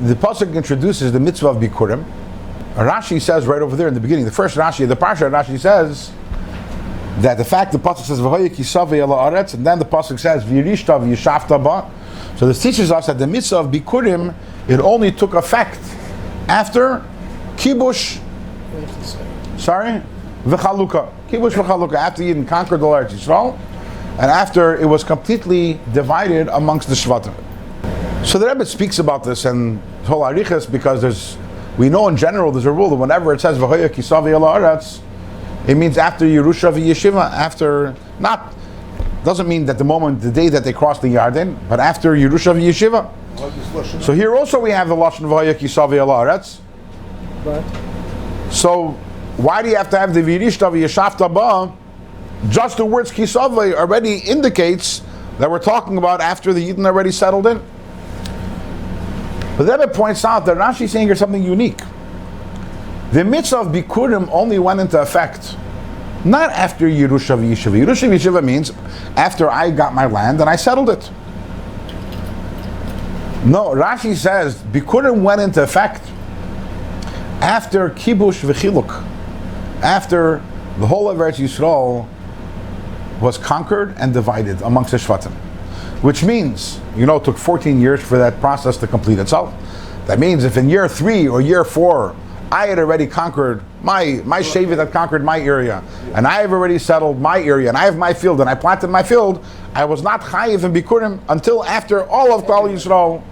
the pasuk introduces the mitzvah of bikurim. Rashi says right over there in the beginning, the first Rashi, the parsha, Rashi says that the fact the pasuk says v'hoya kisavei ala aretz, and then the pasuk says v'yirishta v'yishavta ba. So this teaches us that the mitzvah of bikurim, it only took effect after kibush. V'chaluka. Kibush v'chaluka, after Yidden conquered the Eretz Yisrael, and after it was completely divided amongst the Shvatim. So the Rebbe speaks about this and whole arichas, because we know in general there's a rule that whenever it says v'hoya kisavei ala aretz, it means after Yerusha v'yeshiva, after, not, doesn't mean that the day that they crossed the Yarden, but after Yerusha v'yeshiva. So here also we have the lashon v'hoya kisavei ala aretz. So why do you have to have the v'yirishta v'yeshavta ba? Just the words kisavei already indicates that we're talking about after the Yidden already settled in. But the Rebbe points out that Rashi is saying here something unique. The mitzvah of bikurim only went into effect not after Yerusha v'yeshiva. Yerusha v'yeshiva means after I got my land and I settled it. No, Rashi says bikurim went into effect after kibush v'chiluk, after the whole of Eretz Yisrael was conquered and divided amongst the Shvatim. Which means, it took 14 years for that process to complete itself. That means if in year 3 or year 4, I had already conquered, my Shevet had conquered my area, and I have already settled my area, and I have my field, and I planted my field, I was not chayiv in bikurim until after all of Klal Yisrael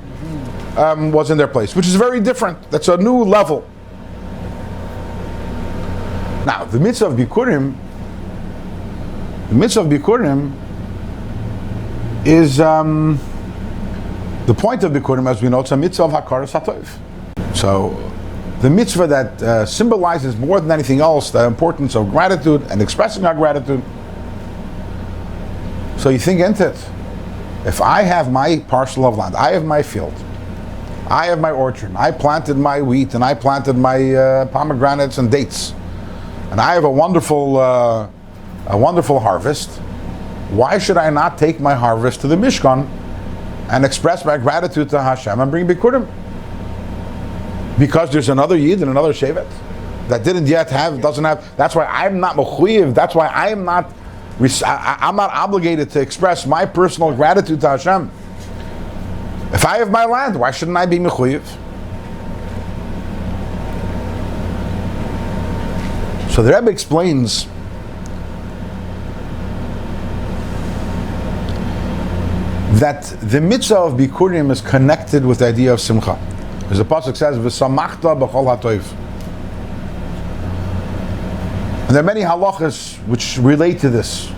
was in their place, which is very different. That's a new level. Now, the mitzvah of bikurim is the point of bikurim, as we know, it's a mitzvah of hakaras hatov. So, the mitzvah that symbolizes more than anything else the importance of gratitude and expressing our gratitude. So you think into it. If I have my parcel of land, I have my field, I have my orchard, I planted my wheat, and I planted my pomegranates and dates, and I have a wonderful harvest, why should I not take my harvest to the Mishkan and express my gratitude to Hashem and bring bikurim? Because there's another Yid and another Shevet that doesn't have. That's why I'm not mechuyev. That's why I'm not obligated to express my personal gratitude to Hashem. If I have my land, why shouldn't I be mechuyev? So the Rebbe explains that the mitzvah of bikurim is connected with the idea of simcha. As the pasuk says, "V'samachta b'chol hatoiv." And there are many halachas which relate to this.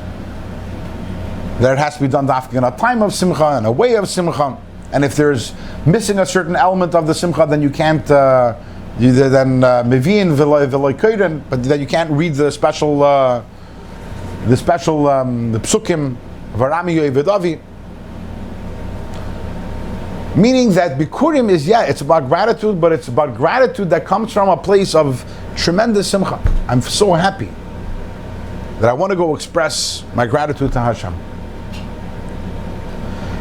That it has to be done dafka in a time of simcha and a way of simcha. And if there's missing a certain element of the simcha, then you can't. Mevi'in v'loikoiden, but then you can't read the psukim v'arami yoevedavi. Meaning that bikurim is, it's about gratitude, but it's about gratitude that comes from a place of tremendous simcha. I'm so happy that I want to go express my gratitude to Hashem.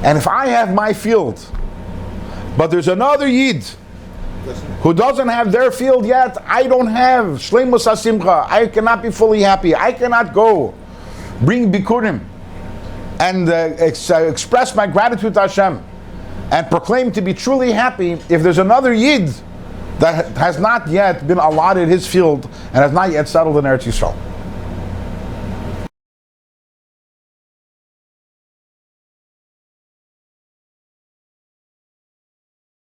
And if I have my field, but there's another Yid who doesn't have their field yet, I don't have shleimus hasimcha, I cannot be fully happy, I cannot go bring bikurim and express my gratitude to Hashem and proclaim to be truly happy if there's another Yid that has not yet been allotted his field and has not yet settled in Eretz Yisrael.